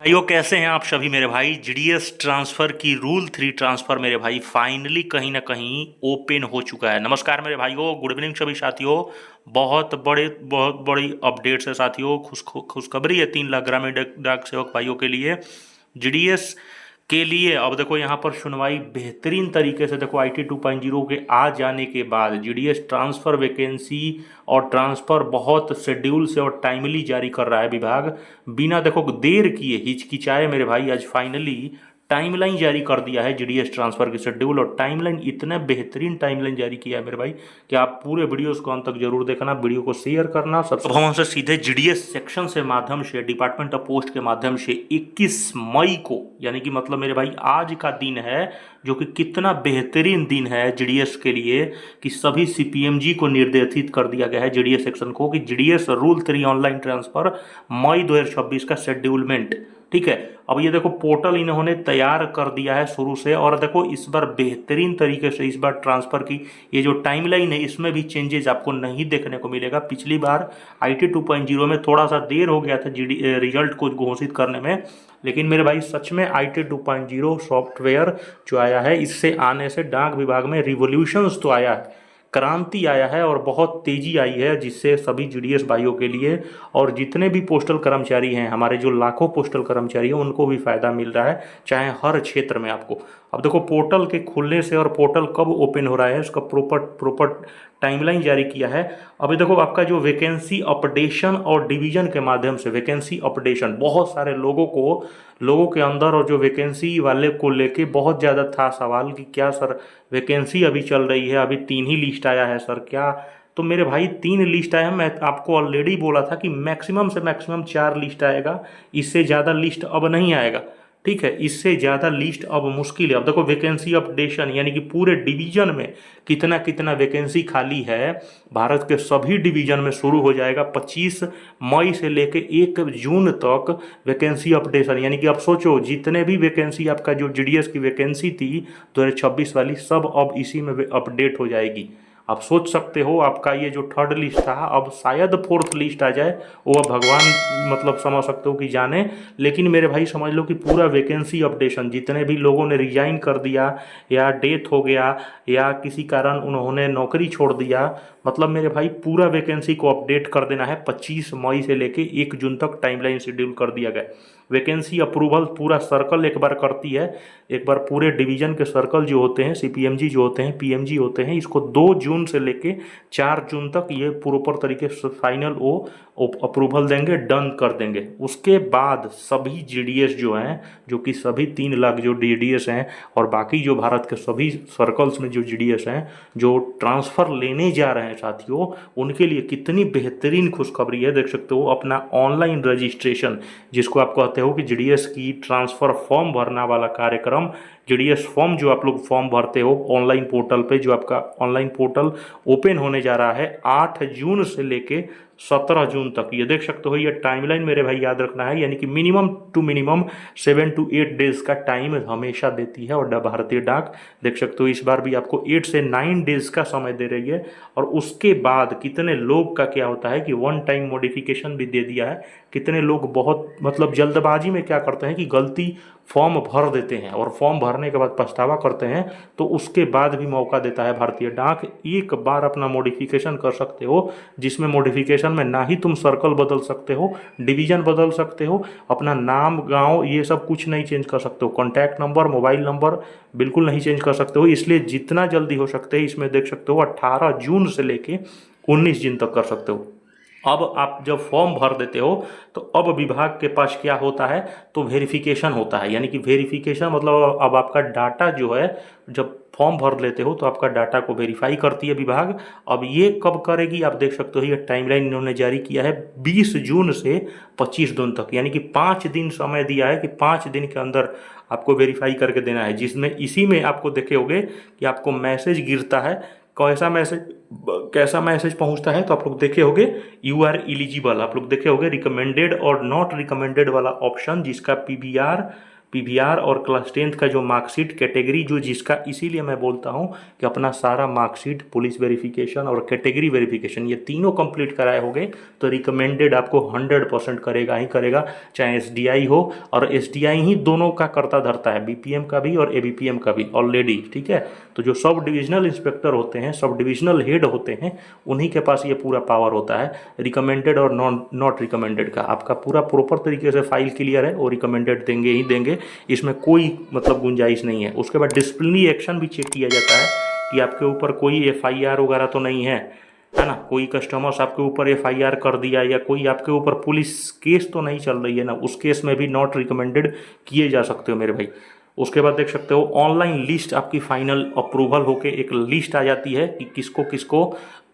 भाइयों कैसे हैं आप सभी मेरे भाई। जीडीएस ट्रांसफर की रूल 3 ट्रांसफर मेरे भाई फाइनली कहीं ना कहीं ओपन हो चुका है। नमस्कार मेरे भाइयों, गुड इवनिंग सभी साथियों। बहुत बड़ी अपडेट्स है साथियों। खुशखबरी है 3 लाख ग्रामीण डाक सेवक भाइयों के लिए। जीडीएस के लिए अब देखो यहाँ पर सुनवाई बेहतरीन तरीके से देखो IT 2.0 के आ जाने के बाद जीडीएस ट्रांसफर वैकेंसी और ट्रांसफर बहुत शेड्यूल से और टाइमली जारी कर रहा है विभाग। बिना देखो देर किए हिचकिचाए मेरे भाई आज फाइनली टाइमलाइन जारी कर दिया है जीडीएस ट्रांसफर की शेड्यूल। और टाइमलाइन इतने बेहतरीन टाइमलाइन जारी किया है मेरे भाई कि आप पूरे वीडियोस को अंत तक जरूर देखना, वीडियो को शेयर करना। सब हम हमसे सीधे जीडीएस सेक्शन से माध्यम से डिपार्टमेंट ऑफ पोस्ट के माध्यम से 21 मई को यानी कि मतलब मेरे भाई आज का दिन है, जो कि कितना बेहतरीन दिन है जीडीएस के लिए कि सभी सीपीएमजी को निर्देशित कर दिया गया है जीडीएस सेक्शन को कि जीडीएस रूल 3 ऑनलाइन ट्रांसफर मई 2026 का शेड्यूलमेंट। ठीक है, अब ये देखो पोर्टल इन्होंने तैयार कर दिया है शुरू से। और देखो इस बार बेहतरीन तरीके से इस बार ट्रांसफर की ये जो टाइमलाइन है इसमें भी चेंजेस आपको नहीं देखने को मिलेगा। पिछली बार IT 2.0 में थोड़ा सा देर हो गया था रिजल्ट को घोषित करने में, लेकिन मेरे भाई सच में IT 2.0 सॉफ्टवेयर जो आया है इससे आने से डाक विभाग में रिवोल्यूशंस तो आया है, क्रांति आया है और बहुत तेजी आई है, जिससे सभी जीडीएस भाइयों के लिए और जितने भी पोस्टल कर्मचारी हैं, हमारे जो लाखों पोस्टल कर्मचारी हैं, उनको भी फायदा मिल रहा है, चाहे हर क्षेत्र में आपको। अब देखो पोर्टल के खुलने से और पोर्टल कब ओपन हो रहा है उसका प्रॉपर टाइमलाइन जारी किया है। अभी देखो आपका जो वैकेंसी अपडेशन और डिवीजन के माध्यम से वैकेंसी अपडेशन बहुत सारे लोगों के अंदर और जो वैकेंसी वाले को लेके बहुत ज़्यादा था सवाल कि क्या सर वैकेंसी अभी चल रही है, अभी 3 ही लिस्ट आया है सर क्या। तो मेरे भाई 3 लिस्ट आया है। मैं आपको ऑलरेडी बोला था कि मैक्सिमम से मैक्सिमम 4 लिस्ट आएगा, इससे ज़्यादा लिस्ट अब नहीं आएगा। ठीक है, इससे ज़्यादा लिस्ट अब मुश्किल है। अब देखो वैकेंसी अपडेशन यानी कि पूरे डिवीजन में कितना कितना वैकेंसी खाली है भारत के सभी डिवीजन में शुरू हो जाएगा 25 मई से लेके 1 जून तक वैकेंसी अपडेशन। यानी कि आप सोचो जितने भी वैकेंसी आपका जो जीडीएस की वैकेंसी थी 2026 वाली सब अब इसी में अपडेट हो जाएगी। आप सोच सकते हो आपका ये जो 3rd लिस्ट था अब शायद 4th लिस्ट आ जाए, वो अब भगवान मतलब समझ सकते हो कि जाने। लेकिन मेरे भाई समझ लो कि पूरा वैकेंसी अपडेशन जितने भी लोगों ने रिजाइन कर दिया या डेथ हो गया या किसी कारण उन्होंने नौकरी छोड़ दिया, मतलब मेरे भाई पूरा वैकेंसी को अपडेट कर देना है। 25 मई से लेके 1 जून तक टाइमलाइन शेड्यूल कर दिया गया। वैकेंसी अप्रूवल पूरा सर्कल एक बार करती है, एक बार पूरे डिवीजन के सर्कल जो होते हैं सीपीएमजी जो होते हैं पीएमजी होते हैं, इसको 2 जून से लेके 4 जून तक ये प्रॉपर तरीके से फाइनल वो अप्रूवल देंगे, डन कर देंगे। उसके बाद सभी जीडीएस जो हैं, जो कि सभी 3 लाख जो जीडीएस हैं और बाकी जो भारत के सभी सर्कल्स में जो जीडीएस हैं जो ट्रांसफ़र लेने जा रहे हैं साथियों, उनके लिए कितनी बेहतरीन खुशखबरी है। देख सकते हो अपना ऑनलाइन रजिस्ट्रेशन जिसको आप कहते हो कि जीडीएस की ट्रांसफ़र फॉर्म भरना वाला कार्यक्रम, जीडीएस फॉर्म जो आप लोग फॉर्म भरते हो ऑनलाइन पोर्टल पे, जो आपका ऑनलाइन पोर्टल ओपन होने जा रहा है 8 जून से लेके 17 जून तक। ये देख सकते हो ये टाइमलाइन मेरे भाई याद रखना है, यानी कि मिनिमम 7 to 8 डेज का टाइम हमेशा देती है। और भारतीय डाक देख सकते हो इस बार भी आपको 8 से 9 डेज का समय दे रही है। और उसके बाद कितने लोग का क्या होता है कि 1 टाइम मॉडिफिकेशन भी दे दिया है। कितने लोग बहुत मतलब जल्दबाजी में क्या करते हैं कि गलती फॉर्म भर देते हैं और फॉर्म भरने के बाद पछतावा करते हैं, तो उसके बाद भी मौका देता है भारतीय डाक, एक बार अपना मॉडिफिकेशन कर सकते हो, जिसमें मॉडिफिकेशन में ना ही तुम सर्कल बदल सकते हो, डिवीजन बदल सकते हो, अपना नाम गांव ये सब कुछ नहीं चेंज कर सकते हो, कॉन्टैक्ट नंबर मोबाइल नंबर बिल्कुल नहीं चेंज कर सकते हो। इसलिए जितना जल्दी हो सकते हैं इसमें देख सकते हो 18 जून से लेके 19 जून तक कर सकते हो। अब आप जब फॉर्म भर देते हो तो अब विभाग के पास क्या होता है तो वेरिफिकेशन होता है। यानी कि वेरिफिकेशन मतलब अब आपका डाटा जो है, जब फॉर्म भर लेते हो तो आपका डाटा को वेरीफाई करती है विभाग। अब ये कब करेगी आप देख सकते हो, ये टाइमलाइन इन्होंने जारी किया है 20 जून से 25 जून तक, यानी कि 5 दिन समय दिया है कि 5 दिन के अंदर आपको वेरीफाई करके देना है। जिसमें इसी में आपको देखे होगे कि आपको मैसेज गिरता है, कैसा मैसेज पहुंचता है, तो आप लोग देखे होंगे यू आर एलिजिबल, आप लोग देखे होंगे रिकमेंडेड और नॉट रिकमेंडेड वाला ऑप्शन, जिसका पीवीआर पीवीआर और क्लास 10th का जो मार्कशीट कैटेगरी जो जिसका, इसीलिए मैं बोलता हूँ कि अपना सारा मार्कशीट, पुलिस वेरिफिकेशन और कैटेगरी वेरिफिकेशन ये तीनों कंप्लीट कराए होगे तो रिकमेंडेड आपको 100% करेगा ही करेगा, चाहे एसडीआई हो। और एसडीआई ही दोनों का करता धरता है, बीपीएम का भी और एबीपीएम का भी ऑलरेडी, ठीक है। तो जो सब डिविजनल इंस्पेक्टर होते हैं, सब डिविजनल हेड होते हैं, उन्हीं के पास ये पूरा पावर होता है रिकमेंडेड और नॉट रिकमेंडेड का। आपका पूरा प्रॉपर तरीके से फाइल क्लियर है, वो रिकमेंडेड देंगे ही देंगे, इसमें कोई मतलब गुंजाइश नहीं है। उसके बाद डिसिप्लिनरी एक्शन भी चेक किया जाता है कि आपके ऊपर कोई एफआईआर वगैरह तो नहीं है ना, कोई कस्टमर्स आपके ऊपर एफआईआर कर दिया या कोई आपके ऊपर पुलिस केस तो नहीं चल रही है ना, उस केस में भी नॉट रिकमेंडेड किए जा सकते हो मेरे भाई। उसके बाद देख सकते हो ऑनलाइन लिस्ट आपकी फाइनल अप्रूवल होके एक लिस्ट आ जाती है कि किसको किसको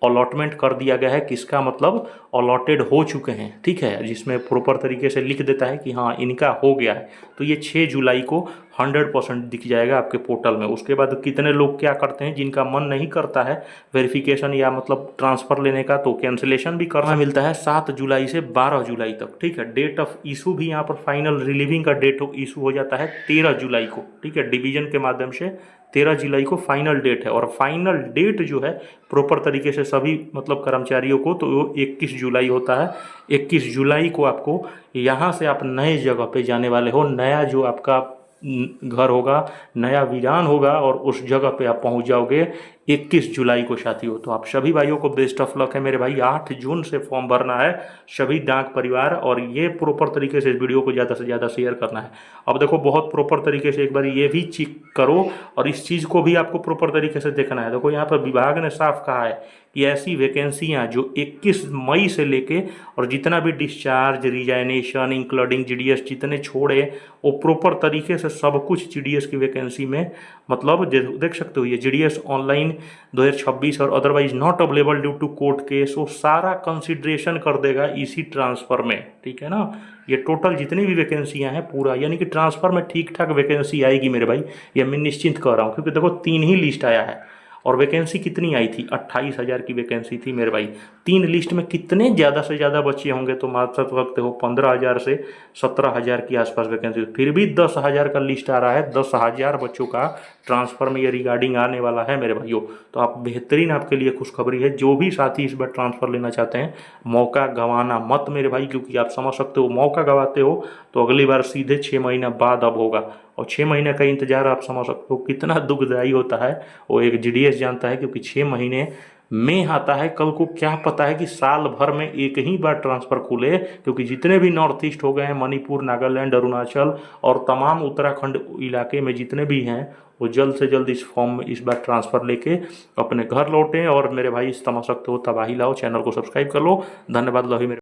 अलॉटमेंट कर दिया गया है, किसका मतलब अलॉटेड हो चुके हैं, ठीक है, जिसमें प्रॉपर तरीके से लिख देता है कि हाँ इनका हो गया है। तो ये 6 जुलाई को 100% दिख जाएगा आपके पोर्टल में। उसके बाद कितने लोग क्या करते हैं, जिनका मन नहीं करता है वेरिफिकेशन या मतलब ट्रांसफ़र लेने का, तो कैंसिलेशन भी करना मिलता है 7 जुलाई से 12 जुलाई तक, ठीक है। डेट ऑफ इशू भी यहाँ पर फाइनल रिलीविंग का डेट ऑफ इशू हो जाता है 13 जुलाई को, ठीक है, डिवीजन के माध्यम से 13 जुलाई को फाइनल डेट है। और फाइनल डेट जो है प्रॉपर तरीके से सभी मतलब कर्मचारियों को तो वो 21 जुलाई होता है। 21 जुलाई को आपको यहाँ से आप नए जगह पे जाने वाले हो, नया जो आपका घर होगा, नया वीरान होगा, और उस जगह पे आप पहुंच जाओगे 21 जुलाई को साथियों। तो आप सभी भाइयों को बेस्ट ऑफ लक है मेरे भाई। 8 जून से फॉर्म भरना है सभी डाक परिवार, और ये प्रॉपर तरीके से इस वीडियो को ज़्यादा से ज़्यादा शेयर करना है। अब देखो बहुत प्रॉपर तरीके से एक बार ये भी चेक करो, और इस चीज़ को भी आपको प्रॉपर तरीके से देखना है। देखो यहाँ पर विभाग ने साफ कहा है कि ऐसी वैकेंसियाँ जो 21 मई से लेके और जितना भी डिस्चार्ज, रिजाइनेशन, इंक्लूडिंग जीडीएस जितने छोड़े, वो प्रॉपर तरीके से सब कुछ जीडीएस की वैकेंसी में मतलब देख सकते हो। ये जीडीएस ऑनलाइन 2026 और otherwise not available due to court case, वो सारा कंसिडरेशन कर देगा इसी ट्रांसफ़र में, ठीक है ना। ये टोटल जितनी भी वैकेंसियाँ हैं पूरा, यानी कि ट्रांसफ़र में ठीक ठाक वैकेंसी आएगी मेरे भाई, ये मैं निश्चिंत कर रहा हूँ। क्योंकि देखो 3 ही लिस्ट आया है और वैकेंसी कितनी आई थी, 28,000 की वैकेंसी थी मेरे भाई। 3 लिस्ट में कितने ज़्यादा से ज़्यादा बच्चे होंगे, तो मान सकते हो 15,000 से 17,000 के आसपास वैकेंसी। फिर भी 10,000 का लिस्ट आ रहा है, 10,000 बच्चों का ट्रांसफ़र में ये रिगार्डिंग आने वाला है मेरे भाइयों। तो आप बेहतरीन, आपके लिए खुशखबरी है। जो भी साथी इस बार ट्रांसफ़र लेना चाहते हैं, मौका गंवाना मत मेरे भाई, क्योंकि आप समझ सकते हो मौका गंवाते हो तो अगली बार सीधे 6 महीना बाद अब होगा, और 6 महीने का इंतज़ार आप समझ सकते हो कितना दुखदायी होता है, वो एक जीडीएस जानता है। क्योंकि 6 महीने में आता है, कल को क्या पता है कि साल भर में एक ही बार ट्रांसफ़र खुले। क्योंकि जितने भी नॉर्थ ईस्ट हो गए हैं, मणिपुर, नागालैंड, अरुणाचल और तमाम उत्तराखंड इलाके में जितने भी हैं, वो जल्द से जल्द इस फॉर्म में इस बार ट्रांसफ़र लेके अपने घर लौटें। और मेरे भाई समझ सकते हो तबाही लाओ। चैनल को सब्सक्राइब कर लो। धन्यवाद। लव यू मेरे।